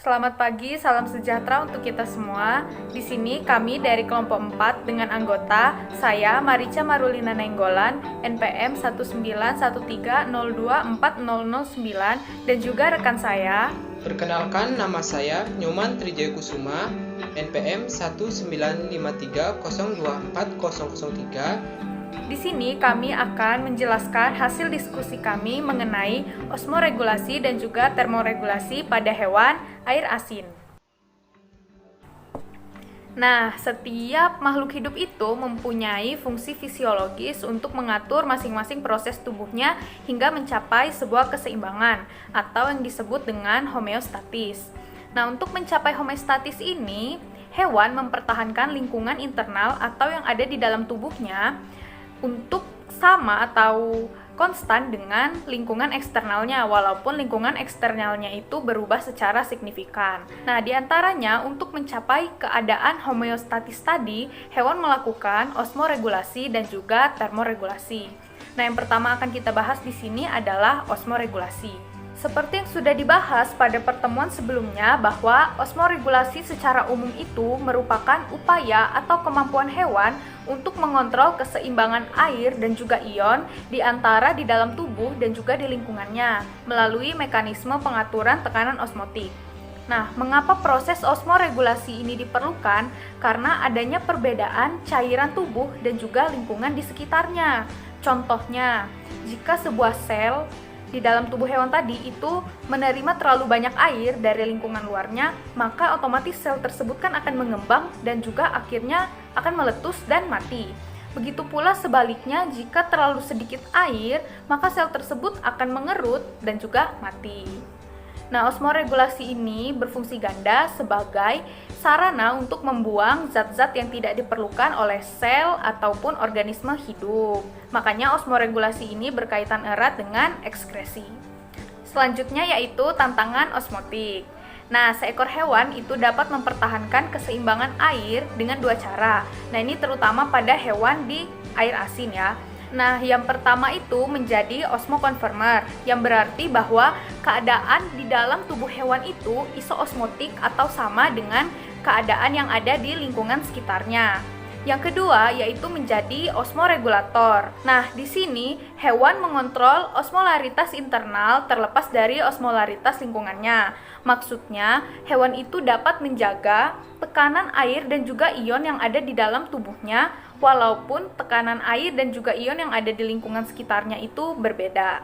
Selamat pagi, salam sejahtera untuk kita semua. Di sini kami dari kelompok 4 dengan anggota saya Marica Marulina Nenggolan, NPM 191302409 dan juga rekan saya. Perkenalkan, nama saya Nyoman Trijaya Kusuma, NPM 19530240003. Di sini kami akan menjelaskan hasil diskusi kami mengenai osmoregulasi dan juga termoregulasi pada hewan air asin. Nah, setiap makhluk hidup itu mempunyai fungsi fisiologis untuk mengatur masing-masing proses tubuhnya hingga mencapai sebuah keseimbangan atau yang disebut dengan homeostatis. Nah, untuk mencapai homeostatis ini, hewan mempertahankan lingkungan internal atau yang ada di dalam tubuhnya untuk sama atau konstan dengan lingkungan eksternalnya, walaupun lingkungan eksternalnya itu berubah secara signifikan. Nah, diantaranya untuk mencapai keadaan homeostatis tadi, hewan melakukan osmoregulasi dan juga termoregulasi. Nah, yang pertama akan kita bahas di sini adalah osmoregulasi. Seperti yang sudah dibahas pada pertemuan sebelumnya bahwa osmoregulasi secara umum itu merupakan upaya atau kemampuan hewan untuk mengontrol keseimbangan air dan juga ion di antara di dalam tubuh dan juga di lingkungannya melalui mekanisme pengaturan tekanan osmotik. Nah, mengapa proses osmoregulasi ini diperlukan? Karena adanya perbedaan cairan tubuh dan juga lingkungan di sekitarnya. Contohnya, jika sebuah sel di dalam tubuh hewan tadi itu menerima terlalu banyak air dari lingkungan luarnya, maka otomatis sel tersebut kan akan mengembang dan juga akhirnya akan meletus dan mati. Begitu pula sebaliknya, jika terlalu sedikit air, maka sel tersebut akan mengerut dan juga mati. Nah, osmoregulasi ini berfungsi ganda sebagai sarana untuk membuang zat-zat yang tidak diperlukan oleh sel ataupun organisme hidup. Makanya osmoregulasi ini berkaitan erat dengan ekskresi. Selanjutnya yaitu tantangan osmotik. Nah, seekor hewan itu dapat mempertahankan keseimbangan air dengan dua cara. Nah, ini terutama pada hewan di air asin ya. Nah, yang pertama itu menjadi osmokonformer, yang berarti bahwa keadaan di dalam tubuh hewan itu isoosmotik atau sama dengan keadaan yang ada di lingkungan sekitarnya. Yang kedua yaitu menjadi osmoregulator. Nah, di sini hewan mengontrol osmolaritas internal terlepas dari osmolaritas lingkungannya. Maksudnya, hewan itu dapat menjaga tekanan air dan juga ion yang ada di dalam tubuhnya, walaupun tekanan air dan juga ion yang ada di lingkungan sekitarnya itu berbeda.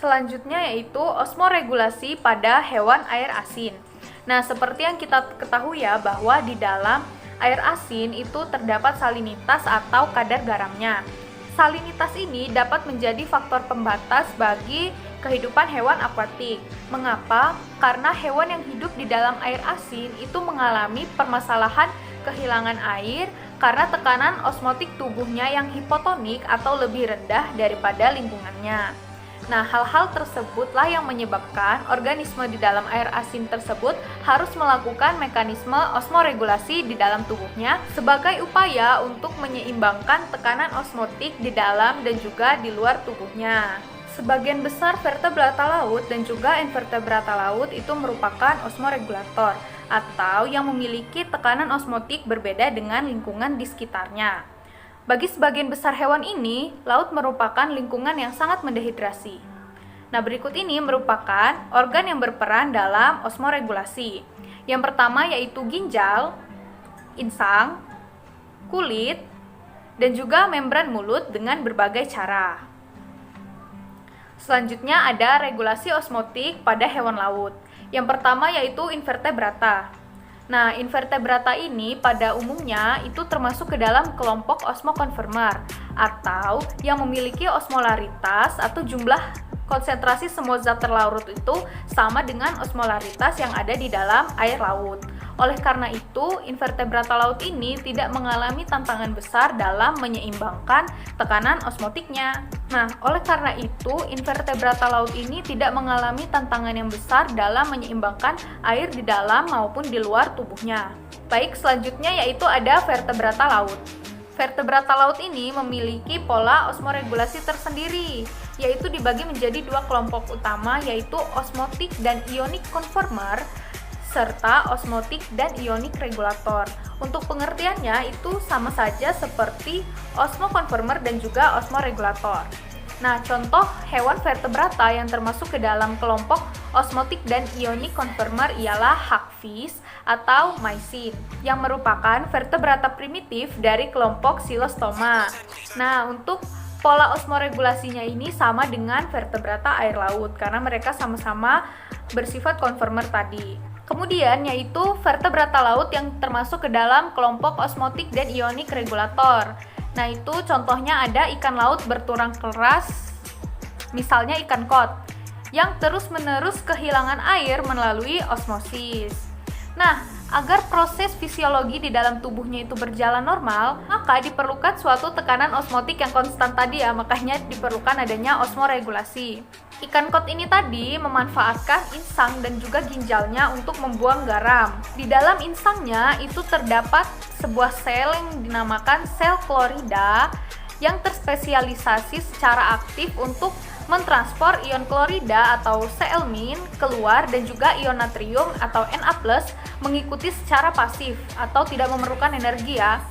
Selanjutnya yaitu osmoregulasi pada hewan air asin. Nah, seperti yang kita ketahui ya, bahwa di dalam air asin itu terdapat salinitas atau kadar garamnya. Salinitas ini dapat menjadi faktor pembatas bagi kehidupan hewan akuatik. Mengapa? Karena hewan yang hidup di dalam air asin itu mengalami permasalahan kehilangan air karena tekanan osmotik tubuhnya yang hipotonik atau lebih rendah daripada lingkungannya. Nah, hal-hal tersebutlah yang menyebabkan organisme di dalam air asin tersebut harus melakukan mekanisme osmoregulasi di dalam tubuhnya sebagai upaya untuk menyeimbangkan tekanan osmotik di dalam dan juga di luar tubuhnya. Sebagian besar vertebrata laut dan juga invertebrata laut itu merupakan osmoregulator atau yang memiliki tekanan osmotik berbeda dengan lingkungan di sekitarnya. Bagi sebagian besar hewan ini, laut merupakan lingkungan yang sangat mendehidrasi. Nah, berikut ini merupakan organ yang berperan dalam osmoregulasi. Yang pertama yaitu ginjal, insang, kulit, dan juga membran mulut dengan berbagai cara. Selanjutnya ada regulasi osmotik pada hewan laut. Yang pertama yaitu invertebrata. Nah, invertebrata ini pada umumnya itu termasuk ke dalam kelompok osmokonformer atau yang memiliki osmolaritas atau jumlah konsentrasi semua zat terlarut itu sama dengan osmolaritas yang ada di dalam air laut. Oleh karena itu, invertebrata laut ini tidak mengalami tantangan besar dalam menyeimbangkan tekanan osmotiknya. Nah, oleh karena itu, invertebrata laut ini tidak mengalami tantangan yang besar dalam menyeimbangkan air di dalam maupun di luar tubuhnya. Baik, selanjutnya yaitu ada vertebrata laut. Vertebrata laut ini memiliki pola osmoregulasi tersendiri, yaitu dibagi menjadi dua kelompok utama, yaitu osmotik dan ionic conformer. serta osmotik dan ionik regulator. Untuk pengertiannya itu sama saja seperti osmokonverter dan juga osmoregulator. Nah, contoh hewan vertebrata yang termasuk ke dalam kelompok osmotik dan ionik converter ialah hagfish atau mysin, yang merupakan vertebrata primitif dari kelompok Xylostoma. Nah, untuk pola osmoregulasinya ini sama dengan vertebrata air laut karena mereka sama-sama bersifat converter tadi. Kemudian yaitu vertebrata laut yang termasuk ke dalam kelompok osmotik dan ionik regulator. Nah, itu contohnya ada ikan laut bertulang keras, misalnya ikan kod, yang terus-menerus kehilangan air melalui osmosis. Nah, agar proses fisiologi di dalam tubuhnya itu berjalan normal, maka diperlukan suatu tekanan osmotik yang konstan tadi ya, makanya diperlukan adanya osmoregulasi. Ikan kod ini tadi memanfaatkan insang dan juga ginjalnya untuk membuang garam. Di dalam insangnya itu terdapat sebuah sel yang dinamakan sel klorida yang terspesialisasi secara aktif untuk mentransport ion klorida atau Cl- keluar dan juga ion natrium atau Na+ mengikuti secara pasif atau tidak memerlukan energi ya.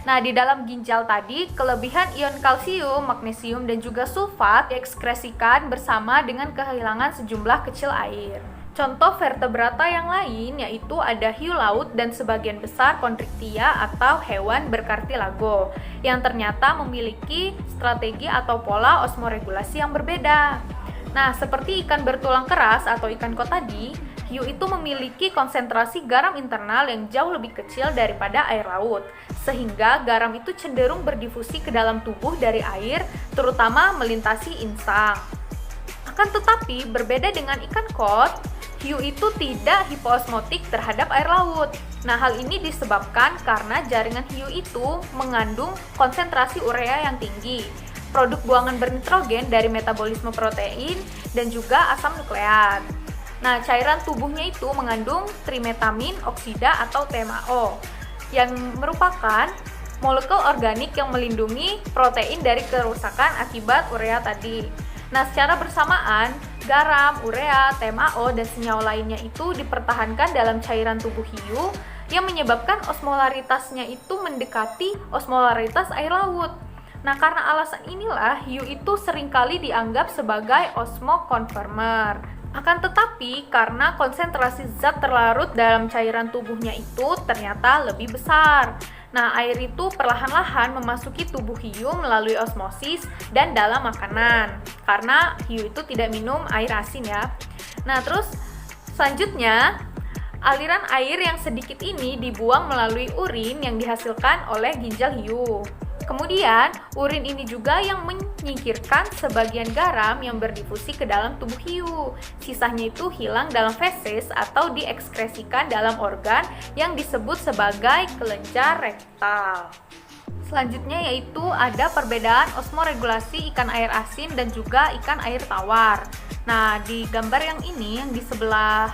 Nah, di dalam ginjal tadi, kelebihan ion kalsium, magnesium, dan juga sulfat diekskresikan bersama dengan kehilangan sejumlah kecil air. Contoh vertebrata yang lain yaitu ada hiu laut dan sebagian besar kondriktia atau hewan berkartilago yang ternyata memiliki strategi atau pola osmoregulasi yang berbeda. Nah, seperti ikan bertulang keras atau ikan kod tadi, hiu itu memiliki konsentrasi garam internal yang jauh lebih kecil daripada air laut, sehingga garam itu cenderung berdifusi ke dalam tubuh dari air, terutama melintasi insang. Akan tetapi, berbeda dengan ikan kod, hiu itu tidak hipoosmotik terhadap air laut. Nah, hal ini disebabkan karena jaringan hiu itu mengandung konsentrasi urea yang tinggi, produk buangan bernitrogen dari metabolisme protein, dan juga asam nukleat. Nah, cairan tubuhnya itu mengandung trimetamin oksida atau TMAO, yang merupakan molekul organik yang melindungi protein dari kerusakan akibat urea tadi. Nah, secara bersamaan, garam, urea, TMAO, dan senyawa lainnya itu dipertahankan dalam cairan tubuh hiu yang menyebabkan osmolaritasnya itu mendekati osmolaritas air laut. Nah, karena alasan inilah hiu itu seringkali dianggap sebagai osmokonverter. Akan tetapi, karena konsentrasi zat terlarut dalam cairan tubuhnya itu ternyata lebih besar. Nah, air itu perlahan-lahan memasuki tubuh hiu melalui osmosis dan dalam makanan. Karena hiu itu tidak minum air asin ya. Nah, terus selanjutnya, aliran air yang sedikit ini dibuang melalui urin yang dihasilkan oleh ginjal hiu. Kemudian, urin ini juga yang menyingkirkan sebagian garam yang berdifusi ke dalam tubuh hiu. Sisanya itu hilang dalam feses atau diekskresikan dalam organ yang disebut sebagai kelenjar rektal. Selanjutnya yaitu ada perbedaan osmoregulasi ikan air asin dan juga ikan air tawar. Nah, di gambar yang ini yang di sebelah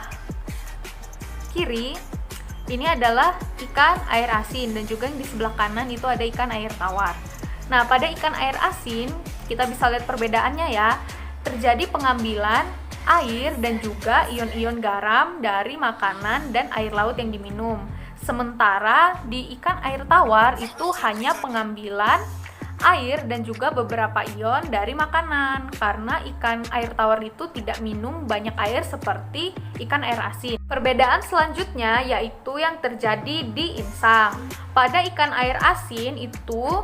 kiri ini adalah ikan air asin dan juga yang di sebelah kanan itu ada ikan air tawar. Nah, pada ikan air asin kita bisa lihat perbedaannya ya. Terjadi pengambilan air dan juga ion-ion garam dari makanan dan air laut yang diminum. Sementara di ikan air tawar itu hanya pengambilan air dan juga beberapa ion dari makanan karena ikan air tawar itu tidak minum banyak air seperti ikan air asin. Perbedaan selanjutnya yaitu yang terjadi di insang. Pada ikan air asin itu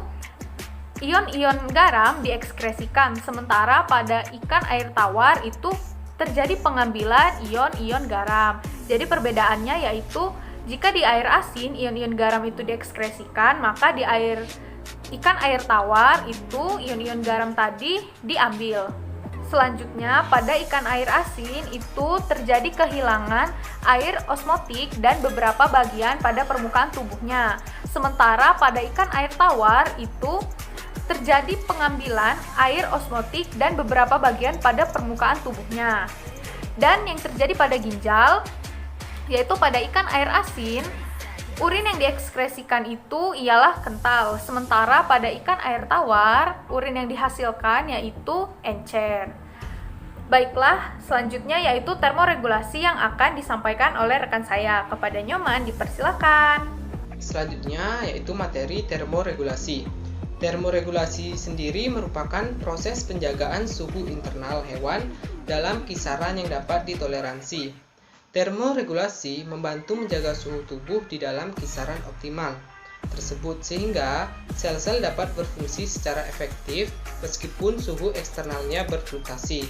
ion-ion garam diekskresikan, sementara pada ikan air tawar itu terjadi pengambilan ion-ion garam. Jadi perbedaannya yaitu jika di air asin ion-ion garam itu diekskresikan, maka di ikan air tawar itu ion-ion garam tadi diambil. Selanjutnya, pada ikan air asin itu terjadi kehilangan air osmotik dan beberapa bagian pada permukaan tubuhnya. Sementara pada ikan air tawar itu terjadi pengambilan air osmotik dan beberapa bagian pada permukaan tubuhnya. Dan yang terjadi pada ginjal, yaitu pada ikan air asin, urin yang diekskresikan itu ialah kental, sementara pada ikan air tawar, urin yang dihasilkan yaitu encer. Baiklah, selanjutnya yaitu termoregulasi yang akan disampaikan oleh rekan saya. Kepada Nyoman, dipersilakan. Selanjutnya yaitu materi termoregulasi. Termoregulasi sendiri merupakan proses penjagaan suhu internal hewan dalam kisaran yang dapat ditoleransi. Termoregulasi membantu menjaga suhu tubuh di dalam kisaran optimal tersebut sehingga sel-sel dapat berfungsi secara efektif meskipun suhu eksternalnya berfluktuasi.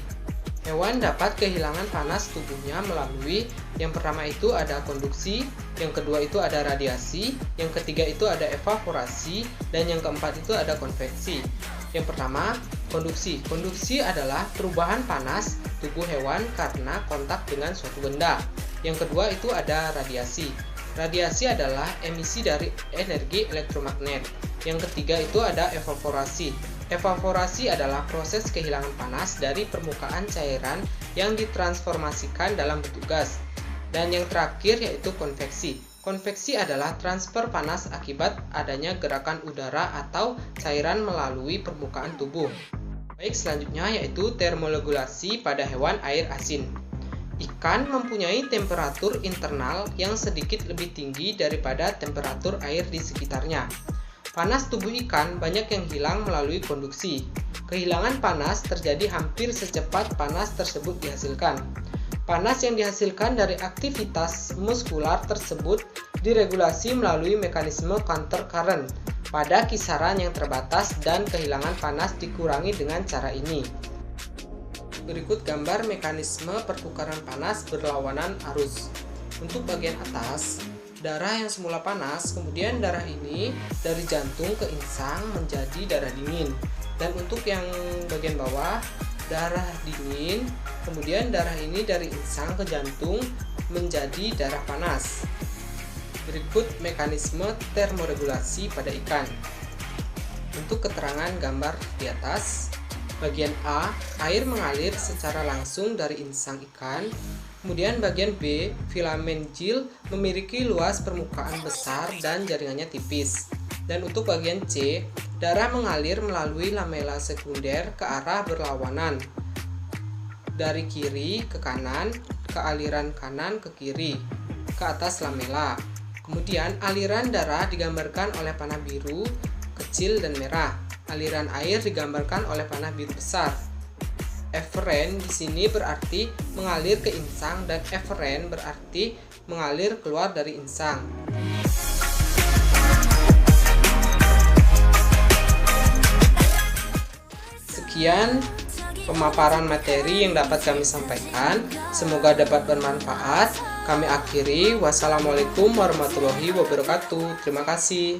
Hewan dapat kehilangan panas tubuhnya melalui yang pertama itu ada konduksi, yang kedua itu ada radiasi, yang ketiga itu ada evaporasi, dan yang keempat itu ada konveksi. Yang pertama, konduksi. Konduksi adalah perubahan panas tubuh hewan karena kontak dengan suatu benda. Yang kedua itu ada radiasi. Radiasi adalah emisi dari energi elektromagnet. Yang ketiga itu ada evaporasi. Evaporasi adalah proses kehilangan panas dari permukaan cairan yang ditransformasikan dalam bentuk gas. Dan yang terakhir yaitu konveksi. Konveksi adalah transfer panas akibat adanya gerakan udara atau cairan melalui permukaan tubuh. Baik, selanjutnya yaitu termoregulasi pada hewan air asin. Ikan mempunyai temperatur internal yang sedikit lebih tinggi daripada temperatur air di sekitarnya. Panas tubuh ikan banyak yang hilang melalui konduksi. Kehilangan panas terjadi hampir secepat panas tersebut dihasilkan. Panas yang dihasilkan dari aktivitas muskular tersebut diregulasi melalui mekanisme counter current pada kisaran yang terbatas dan kehilangan panas dikurangi dengan cara ini. Berikut gambar mekanisme pertukaran panas berlawanan arus. Untuk bagian atas, darah yang semula panas, kemudian darah ini dari jantung ke insang menjadi darah dingin. Dan untuk yang bagian bawah, darah dingin, kemudian darah ini dari insang ke jantung menjadi darah panas. Berikut mekanisme termoregulasi pada ikan. Untuk keterangan gambar di atas, bagian A, air mengalir secara langsung dari insang ikan. Kemudian bagian B, filamen gil memiliki luas permukaan besar dan jaringannya tipis. Dan untuk bagian C, darah mengalir melalui lamela sekunder ke arah berlawanan. Dari kiri ke kanan, ke aliran kanan ke kiri, ke atas lamela. Kemudian aliran darah digambarkan oleh panah biru, kecil dan merah. Aliran air digambarkan oleh panah biru besar. Efferent di sini berarti mengalir ke insang dan efferent berarti mengalir keluar dari insang. Sekian pemaparan materi yang dapat kami sampaikan. Semoga dapat bermanfaat. Kami akhiri. Wassalamualaikum warahmatullahi wabarakatuh. Terima kasih.